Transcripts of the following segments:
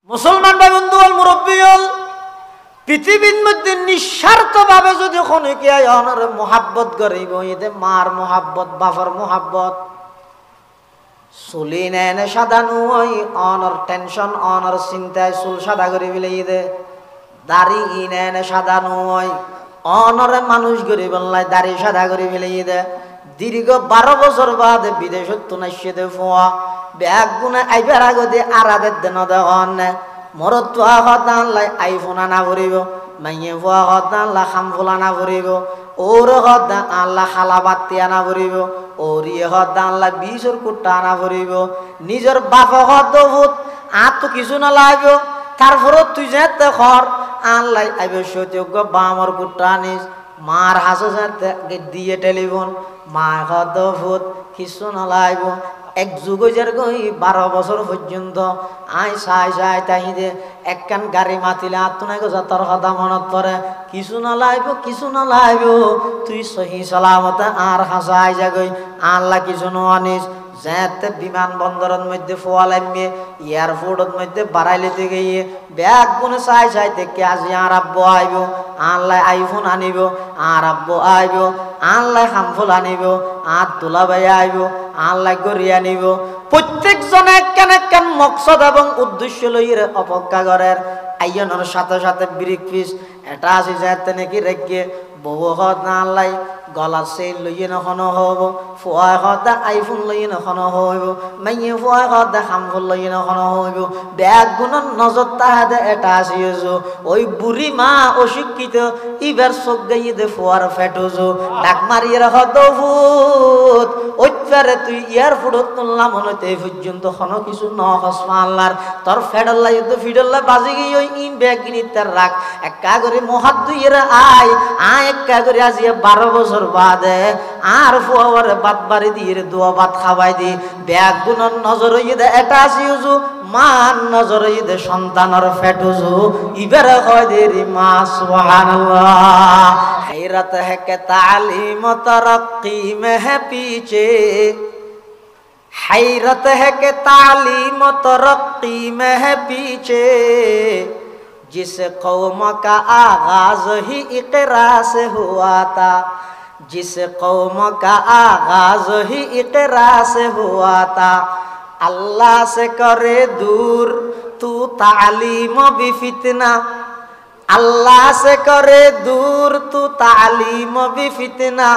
মুসলমান ভাই বন্ধু হল মুরব্বী হল পৃথিবীর মধ্যে নিঃস্বার্থ ভাবে যদি খনিকে অনর মোহাব্বত করিব এতে মার মোহাব্বত বাফর মোহাব্বত চুলি নেনে সাদানো ওই অনর টেনশন অনর চিন্তায় চুল সাদা করে বিলে দে দাড়ি নেনে সাদানো ওই অনরে মানুষ গরি বললাই দাড়ি সাদা করে বিলে দে দীর্ঘ 12 বছর বাদ বিদেশত নাইছে দে ফোয়া ব্যাগ গুনে আইবার আগতে আরাদের দেন দেন মরত হতান লাই আইফোন আনা ভরিব মাইয়ে ফুয়া হতান লা খামফুল আনা ভরিব ওর হতান আল্লাহ খালা বাতি আনা ভরিব ওরিয়ে হতান আল্লাহ 20 কুট্টা আনা ভরিব নিজের বাপ হত ভূত আর তো কিছু না লাগবে তারপরও তুই যেতে খর আল্লাহ আইবে সত্যজ্ঞ বামর কুট্টা আনিস মার হাসো যেতে দিয়ে টেলিফোন মা হত ভূত কিছু না লাগবে এক যুগ 12 বছর পর্যন্ত আই চাই চাই তাহিদে একখান গাড়ি মাতিলে আত্মনাই গো তোর কথা মনত পড়ে কিছু না লাইব তুই সহি সালামতে আর হাসাই যাগই আল্লাহ কিছু আনিস যেতে বিমানবন্দরের মধ্যে ফোয়ালাইমে এয়ারপোর্টের মধ্যে বাড়াইলেতে গিয়ে ব্যাগ গুনে চাই চাই দেখে আজি আর আব্বু আইব আল্লাহ আইফোন আনিব আর আব্বু আইব আল্লাহ হামফুল আনিব আর দুলাভাই আইব আল্লাহ গড়িয়ে আনিব প্রত্যেকজনে একখান মকসদ এবং উদ্দেশ্য লইয়ে অপেক্ষা করেন আইয়নের সাথে সাথে ব্রিক পিস এটা আছে যেতে নাকি রেখে বউ হত না আল্লাহ গলার চেইন লইয়ে নখন হব ফুয়াই হত আইফোন লইয়ে নখন হইব মাইয়ে ফুয়াই হত হামফুল লইয়ে নখন হইব ব্যাগ গুণর নজর তাহাদে এটা আসিয়েছো ওই বুড়ি মা অশিক্ষিত ইবার চোখ গাইয়ে দে ফুয়ার ফেটোছো ডাক মারিয়ে হত ভূত ওইবারে তুই এয়ারপোর্টত তুললাম হইতে এই পর্যন্ত কোনো কিছু নহসমা আল্লাহর তোর ফেডল্লা ইউদ্ধ ফিডল্লা বাজি গিয়ে ওই ইন ব্যাগ কিনি তার রাখ একা করে মহাত দুইয়েরা আয় একা করে আজিয়া 12 বছর বাদে আর ফুয়ারে বাত বাড়ি দিয়ে দোয়া ভাত খাওয়াই দি ব্যাগ গুণর নজর হইয়ে দে এটা আসিউজু মান নজর হইয়ে দে সন্তানের ফেটুজু ইবারে হয় দে রে মা সুবহানাল্লাহ हैरत है कि तालीम तरक्की में है पीछे हैरत है कि तालीम तरक्की में है पीछे जिस कौम का आगाज ही इक़रा से हुआ था जिस कौम का आगाज ही इक़रा से हुआ था अल्लाह से करे दूर तू तालीम भी फितना अल्लाह से करे दूर तू तालीम भी फितना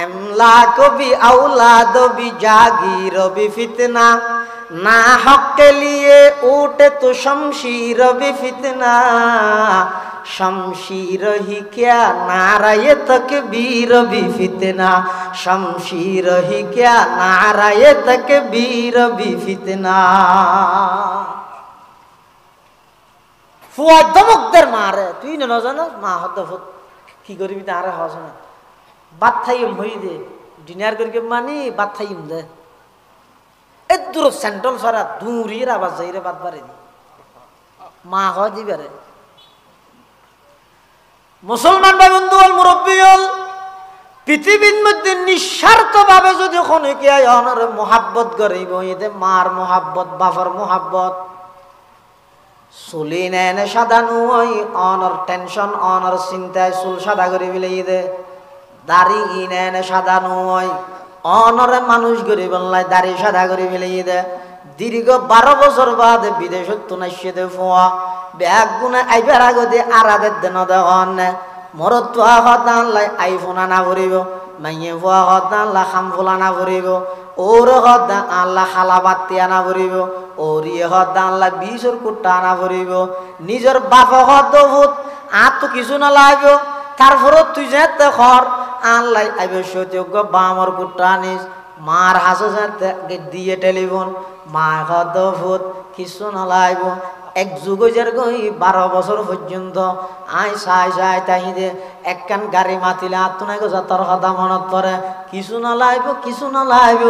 अमलाक भी औलाद भी जागीर भी फितना ना हक के लिए उठे तो शमशीर भी फितना शमशीर ही क्या नाराये तकबीर भी फितना शमशीर ही क्या नाराये तकबीर भी फितना ফুয়া দমকদের মারে তুই না জানাস মা হত কি করবি না আরে হস না বাত থাইম হই দে ডিনার করিকে মানি বাত থাইম দে এ দূর সেন্ট্রাল সারা দূরের আবার যাইরে বাত বাড়ি দি মা হয় দিবারে মুসলমান ভাই বন্ধু হল মুরব্বী হল পৃথিবীর মধ্যে নিঃস্বার্থ ভাবে যদি খনিকে অনর মোহাব্বত করিব এতে মার মোহাব্বত বাফর মোহাব্বত চুলি নেনে সাদানো ওই অনর টেনশন অনর চিন্তায় চুল সাদা করে বিলে দে দাড়ি নেনে সাদানো ওই অনরে মানুষ গরি বললাই দাড়ি সাদা করে বিলে দে দীর্ঘ 12 বছর বাদ বিদেশত নাইছে দে ফোয়া ব্যাগ গুনে আইবার আগতে আরাদের দেন দেন মরত হতান লাই আইফোন আনা ভরিব মাইয়ে ফুয়া হতান লা খামফুল আনা ভরিব ওর হতান আল্লাহ খালা বাতি আনা ভরিব ওরিয়ে হতান আল্লাহ 20 কুট্টা আনা ভরিব নিজের বাপ হত ভূত আর তো কিছু না লাগবে তারপরও তুই যেতে খর আল্লাহ আইবে সত্যজ্ঞ বামর কুট্টা আনিস মার হাসো যেতে দিয়ে টেলিফোন মা হত ভূত কিছু না লাগবে এক যুগ 12 বছর পর্যন্ত আই চাই চাই তাহিদে একখান গাড়ি মাতিলে আত্মনাই গো তোর কথা মনত পড়ে কিছু না লাইব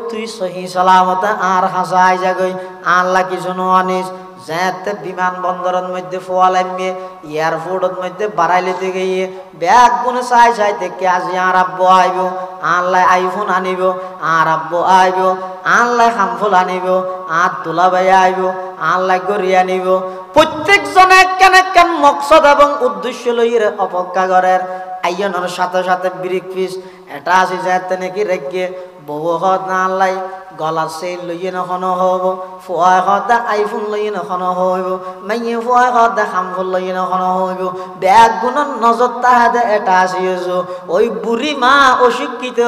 তুই সহি সালামতে আর হাসাই যাগই আল্লাহ কিছু আনিস যেতে বিমানবন্দরের মধ্যে ফোয়ালাইমে এয়ারপোর্টের মধ্যে বাড়াইলেতে গিয়ে ব্যাগ গুনে চাই চাই থেকে আজি আর আব্বু আইব আনলাই আইফোন আনিব আর আব্বু আইব আনলাই হামফুল আনিব আর দুলাভাই আইব আনলাই গড়ি আনিব প্রত্যেকজনে কেন কেন মকসদ এবং উদ্দেশ্য লইয়ে অপেক্ষা করেন আইয়নের সাথে সাথে ব্রিক পিস এটা আছে যেতে নাকি রেখে বউ হত না আল্লাই গলার চেইন লইয়ে নখনো হব ফুয়াই হত আইফোন লইয়ে নখনো হইব মাইয়ে ফুয়াই হত হামফুল লইয়ে নখনো হইব ব্যাগ গুণর নজর তাহাদে এটা আসিয়েছো ওই বুড়ি মা অশিক্ষিত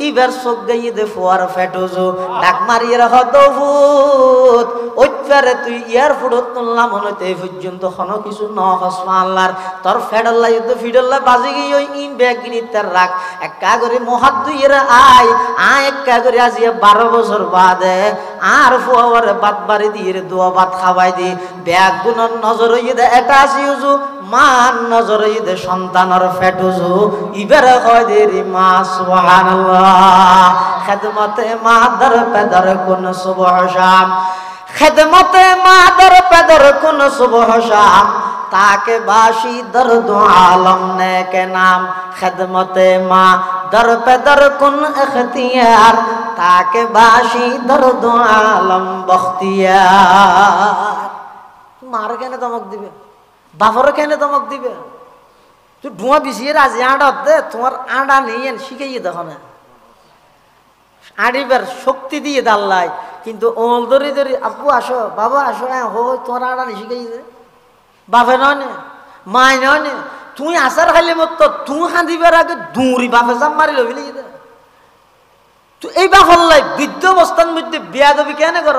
ইবার চোখ গাইয়ে দে ফুয়ার ফেটোছো ডাক মারিয়ে রাখ দফুত ওইবারে তুই এয়ারপোর্টত তুললাম হইতে এই পর্যন্ত কোনো কিছু নহসমা আল্লাহর তোর ফেডল্লা তো ফিডল্লা বাজি গিয়ে ওই ইন ব্যাগ গিনি তার রাখ একা করে মহাত দুইয়ের আয় একা করে আজিয়ে 12 বছর বাদে আর ফুয়ারে বাদ বাড়ি দিয়ে দোয়া ভাত খাওয়াই দি ব্যাগ গুণর নজর হইয়ে দে এটা আসিউজু মান নজর হইয়ে দে সন্তানের ফেটুজু ইবারে কয় দে রে মা সুবহানাল্লাহ খেদমতে মাদার পেদার কোন সুবহ শাম খেদমতে মাদার পেদার কোন সুবহ শাম তাকে বাসি দর্দ আলম ने के नाम खिदमते माँ दर पे दर कुन इख्तियार ताके बाशी दर्द आलम बख्तियार मार केने दमक दिबे बाफर केने दमक दिबे তুই ধোঁয়া বিছিয়ে রাজি আড়া দে তোমার আড়া নিয়ে শিখাইয়ে দেখো না আড়িবার শক্তি দিয়ে দাল্লাই কিন্তু ওল ধরে ধরে আব্বু আসো বাবা আসো হ্যাঁ হো তোমার আড়া নি শিখাইয়ে দে বাপে নয় মাই নয় তুই আসার খাইলে মত তুই খাঁদিবার আগে দৌড়ি বাপে জাম মারি লবি লিখি দে তুই এই বাফল্লাই বৃদ্ধ অবস্থার মধ্যে বিয়া দবি কেন কর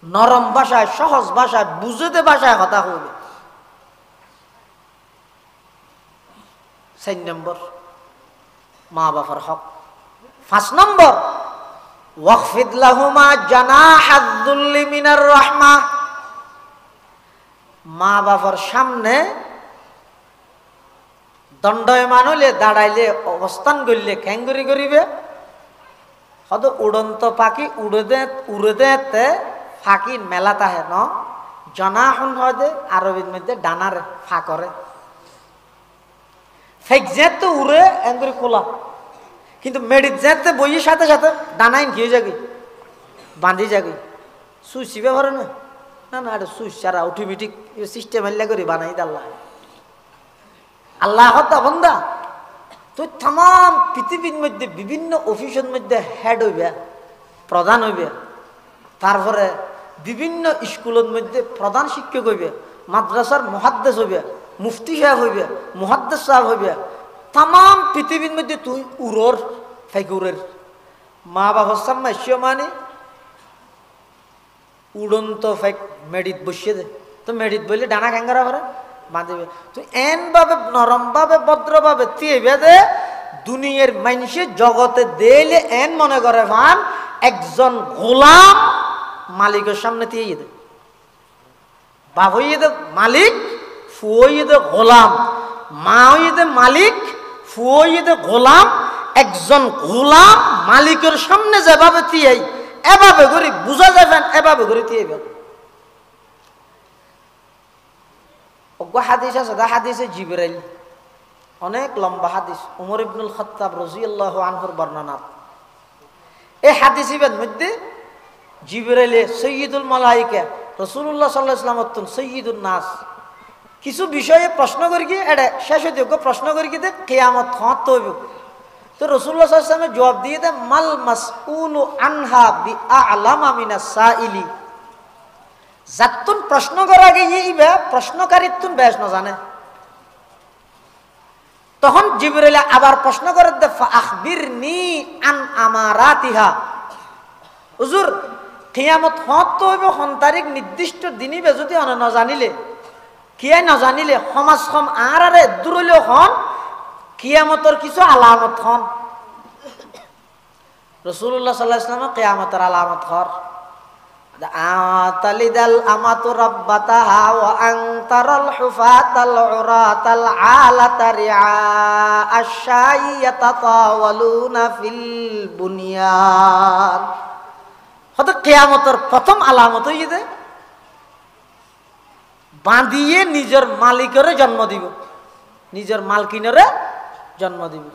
নরম ভাষায় সহজ ভাষায় বুঝতে ভাষায় কথা হইবে 4 নম্বর মা বাবার হক 5 নম্বর ওয়াকফিদ লাহুমা জানাহাদ যুল্লি মিনার রাহমাহ মা বাবার সামনে দণ্ডায়মান হইলে দাঁড়াইলে অবস্থান করলে খ্যাঙ্গুরি করিবে হয়ত উড়ন্ত পাখি উড়ে দেতে ফাঁকি মেলা তাহে ন জনাহন হয়তো আরবির মধ্যে ডানার ফা করে ফেক যেতে উড়ে এঙ্গুরি খোলা কিন্তু মেডিট যেতে বইয়ের সাথে সাথে ডানাইন খেয়ে যাবি বাঁধি যাবি সুইচি ব্যবহার না না না এটা সুইচ ছাড়া অটোমেটিক সিস্টেম এল্লা করে বানাই আল্লাহ আল্লাহ বন্ধা তুই তাম পৃথিবীর মধ্যে বিভিন্ন অফিসের মধ্যে হেড হইবে প্রধান হইবে তারপরে বিভিন্ন স্কুলের মধ্যে প্রধান শিক্ষক হইবে মাদ্রাসার মুহাদ্দিস হইবে মুফতি সাহেব হইবে মুহাদ্দিস সাহেব হইবে তাম পৃথিবীর মধ্যে তুই উড়োর ফেকুরের মা বাবার সামনে মানে উড়ন্ত ফেক মেডিট বসিয়ে দে তো মেডিট বললে ডানা ক্যাঙ্গারা করে বাঁধিবে তুই এন ভাবে নরম ভাবে ভদ্রভাবে তিয়েবে দে দুনিয়ার মানুষের জগতে দিলে এন মনে করে ভান একজন গোলাম মালিকের সামনে দিয়ে দে বাপ হইয়ে দে মালিক ফু হইয়ে দে গোলাম মা হইয়ে দে মালিক ফু হইয়ে দে গোলাম একজন গোলাম মালিকের সামনে যেভাবে তিয়েই এভাবে করে বুঝা যাবেন এভাবে করে তিয়েবেন হাদিস আছে হাদিসে জিবরাইল অনেক লম্বা হাদিস উমর ইবনুল খাত্তাব রাদিয়াল্লাহু আনহুর বর্ণনা এই হাদিসের মধ্যে জিবরাইলে সাইয়্যিদুল মালায়েকা রাসূলুল্লাহ সাল্লাল্লাহু আলাইহি ওয়াসাল্লাম অত্যন্ত সাইয়্যিদুন নাস কিছু বিষয়ে প্রশ্ন করি কি এটা শেষ হইতে প্রশ্ন করি কি কিয়ামত হত হইব তো রাসূলুল্লাহ সাল্লাল্লাহু আলাইহি ওয়াসাল্লাম জবাব দিয়ে দে মাল মাসউলু আনহা বিআলামা মিনাস সাইলি যাতুন প্রশ্ন করা গিয়ে ইবা প্রশ্নকারীতুন বেশ না জানে তখন জিবরাইল আবার প্রশ্ন করে দে ফাখবিরনি আন আমারাতিহা হুজুর কিয়ামত হত হইব কোন তারিখ নির্দিষ্ট দিনই বে যদি অন না জানিলে কিয়া না জানিলে সমাজ কম আরে দূরলেও হন কিয়ামতের কিছু আলামত হন রাসূলুল্লাহ সাল্লাল্লাহু আলাইহি ওয়াসাল্লাম কিয়ামতের আলামত হর আতালিদাল আমাতু রাব্বাতাহা ওয়া আনতারাল হুফাতাল উরাতাল আলাতা রিআ আশ-শাই ইয়াতাতাওয়ালুনা ফিল বুনিয়ান হয়তো কেয়ামতের প্রথম আলামত হইয়ে বাঁধিয়ে নিজের মালিকের জন্ম দিব, নিজের মালকিনরে জন্ম দিব।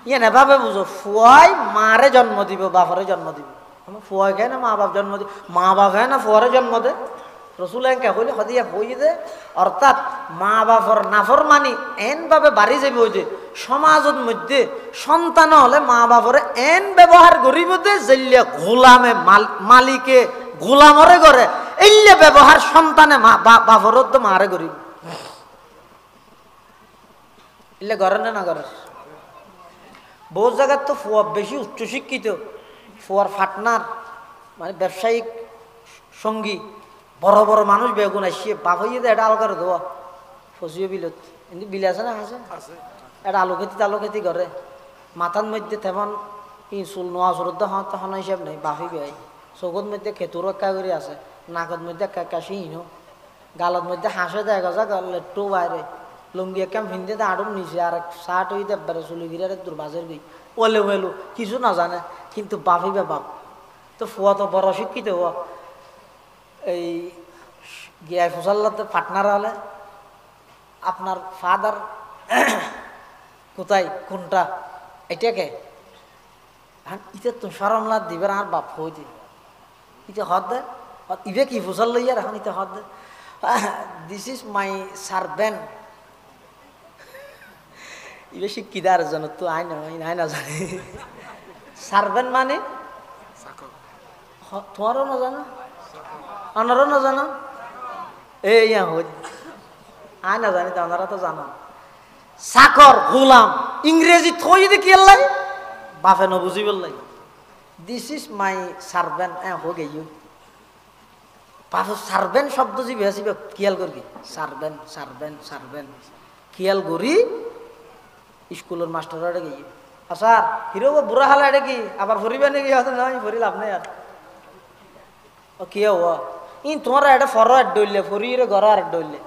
ইয়ে না ভাবে বুঝো, ফুয়াই মারে জন্ম দিব, বাপরে জন্ম দিব। ফুয়াই খায় না মা বাপ জন্ম দিব, মা বাপ খায় না ফুয়ারে জন্ম দে। রসুল এনকে হইলে সদিয়া বই দে, অর্থাৎ মা বাপর নাফর মানি এন ভাবে বাড়ি যাবে। ওই যে সমাজের মধ্যে সন্তান হলে মা বাপরে এন ব্যবহার করিব দে, যেলে গোলামে মালিকে গোলামরে করে, এইলে ব্যবহার সন্তানে বাপর তো মারে করিব। এলে করে না করে? বহু জায়গার তো ফুয়া বেশি উচ্চশিক্ষিত, ফুয়ার ফাটনার মানে ব্যবসায়িক সঙ্গী বড় বড় মানুষ বেগুন আসিয়ে বাপ হইয়ে দেয়, এটা আলো করে দেওয়া ফসিও বিলত কিন্তু বিলে আছে না আছে, এটা আলু খেতি করে মাথার মধ্যে তেমন চুল নোয়া চুরত তখন হিসাব নেই, বাফি বেয় চৌকত মধ্যে খেতুর একা করে আছে, নাকত মধ্যে একা সিহিনো, গালত মধ্যে হাসে দেয় গজা লেট্টু বাইরে, লুঙ্গি একাম ফিনতে আড়ুন নিচে আর শার্ট হই দেবারে চুলি গিরে দুর্বাজের গই ওলে ওয়েলু কিছু না জানে কিন্তু বাফি বে বাপ। তো ফুয়া তো বড় শিক্ষিত হওয়া, এই গিয়াই ফুসাল্লাতে পার্টনার হলে আপনার ফাদার কোথায় কোনটা এটাকে ইতে তো সরমলা দিবে আর বাপ হইতে ইতে হদ দে ইবে কি ফুসাল লইয়ার এখন ইতে হদ দে, দিস ইজ মাই সার্ভেন্ট। ইবে শিক্ষিতার জন্য তো আই না জানি সার্ভেন্ট মানে তোমারও না জানো ওনারও না জানো, এই আয় না জানি তো ওনারা তো জানো। চাকর গোলাম ইংরেজি থই যদি কি লাই বাপে নবুঝি বললাই, দিস ইজ মাই সার্ভেন্ট হো গেই বাপে সার্ভেন্ট শব্দ যে বেশি খেয়াল করবি, সার্ভেন্ট সার্ভেন্ট সার্ভেন্ট খেয়াল করি স্কুলের মাস্টার এটা গিয়ে আচ্ছা হিরো বুড়া হালা এটা কি আবার ভরিবে নাকি নয় ভরি লাভ নেই আর কি হওয়া ইন তোমার এটা ফরো আর ডইলে ফরিয়ে ঘর আর ডইলে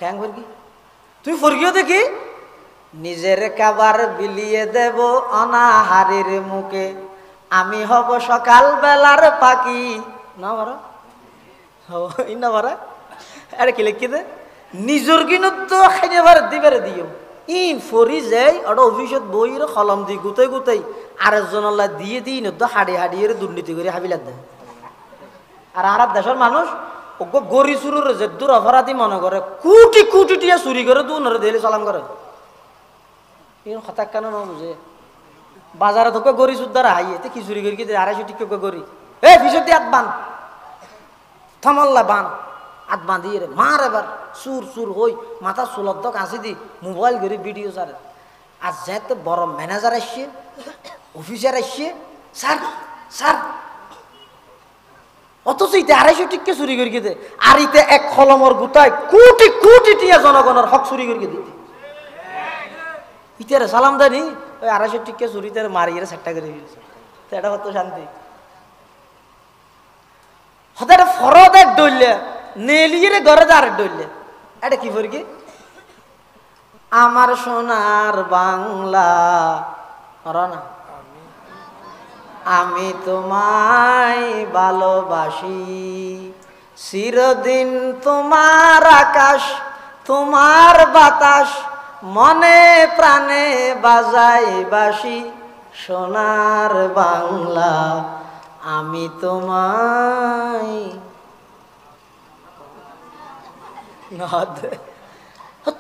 ক্যাং ফরকি তুই ফরকিও দেখি নিজের কাবার বিলিয়ে দেব অনাহারের মুখে, আমি হব সকাল বেলার পাখি না বারা না বারা আরে কি লিখি দে নিজের কিনো তো খাইতে পারে দিবারে দিও ইন ফরি যাই ওটা অফিসত বইয়ের কলম দি গুতাই গুতাই আরেকজন দিয়ে দিই তো হাড়ি হাড়িয়ে দুর্নীতি করে হাবিলাত দেয়। আর আরব দেশের মানুষ ওগো গরি চুরুর যে দূর অপরাধী মনে করে কোটি কোটি টিয়া চুরি করে দুনরে দিলে সালাম করে হঠাৎ কেন না বুঝে বাজারে তোকে গরি সুদ্ধারা হাইয়ে কি চুরি করি কি 250 টিকা গরি এই ফিসতি আত বান থামাল্লা বান আত বাঁধিয়ে রে মার এবার চুর চুর হই মাথা চুলত কাঁচি দি মোবাইল করে ভিডিও সারে। আর যেতে বড় ম্যানেজার আসছে অফিসার আসছে স্যার স্যার অথচ ইতে 250 টিকা চুরি করি দে আর ইতে এক কলমর গুতায় কোটি কোটি টিয়া জনগণের হক চুরি করি দিতে ইতারে সালাম দেয়নি ওই 250 টিকা চুরিতে মারিয়ে সেটটা করে দিয়েছে এটা কত শান্তি হতে ফরদ এক ডইলে নেলিয়ে ঘরে যা আরেক ডইলে এটা কি ফরকি আমার সোনার বাংলা না আমি তোমায় ভালোবাসি চিরদিন তোমার আকাশ তোমার বাতাস মনে প্রাণে বাজাই বাসি সোনার বাংলা আমি তোমায়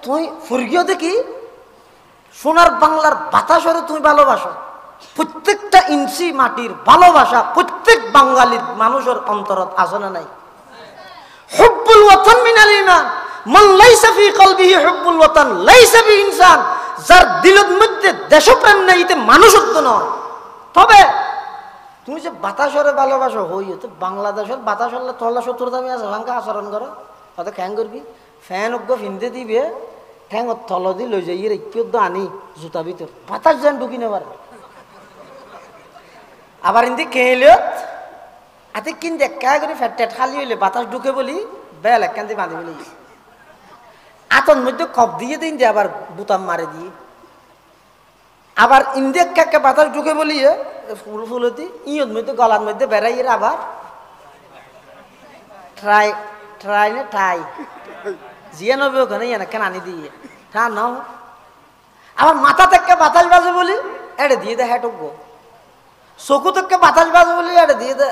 তুই ফুরগিও দেখি সোনার বাংলার বাতাসরে তুমি ভালোবাসো। প্রত্যেকটা ইঞ্চি মাটির ভালোবাসা প্রত্যেক বাঙালির মানুষের অন্তরত আছে না নাই? হুব্বুল ওয়াতান মিনাল ঈমান মান লাইসা ফি কলবিহি হুব্বুল ওয়াতান লাইসা বি ইনসান, যার দিলের মধ্যে দেশপ্রেম নাই এতে মানুষত্ব নয়। তবে তুমি যে বাতাসরে ভালোবাসো হই তো বাংলাদেশের বাতাস হলে তোলা শত্রুতামি আছে ভাঙ্কা আচরণ করো হয়তো খ্যাং করবি ফ্যান অজ্ঞ ফিনতে দিবে ঠ্যাং থল দি লই যাই কেউ আনি জুতা ভিতর বাতাস যেন ঢুকি নেবার আবার ইন্দি কেলিও আতে কিন্তু একা করে ফ্যাট খালি হইলে বাতাস ঢুকে বলি বেল একখান দিয়ে বাঁধি বলি আতন মধ্যে খপ দিয়ে দিন যে আবার বুতাম মারে দিয়ে আবার ইন্দিয়া কাকে বাতাস ঢুকে বলিয়ে ফুল ফুলতি ইয়ত মধ্যে গলার মধ্যে বেড়াই আবার ট্রাই ট্রাই না ঠাই জিয়া নবে ওখানে ইয়ে না কেন আনি দিয়ে তা নাও আবার মাথা থেকে বাতাস বাজে বলি এটা দিয়ে দে হ্যাঁ চকু থেকে বাতাস বাজে বলি এটা দিয়ে দে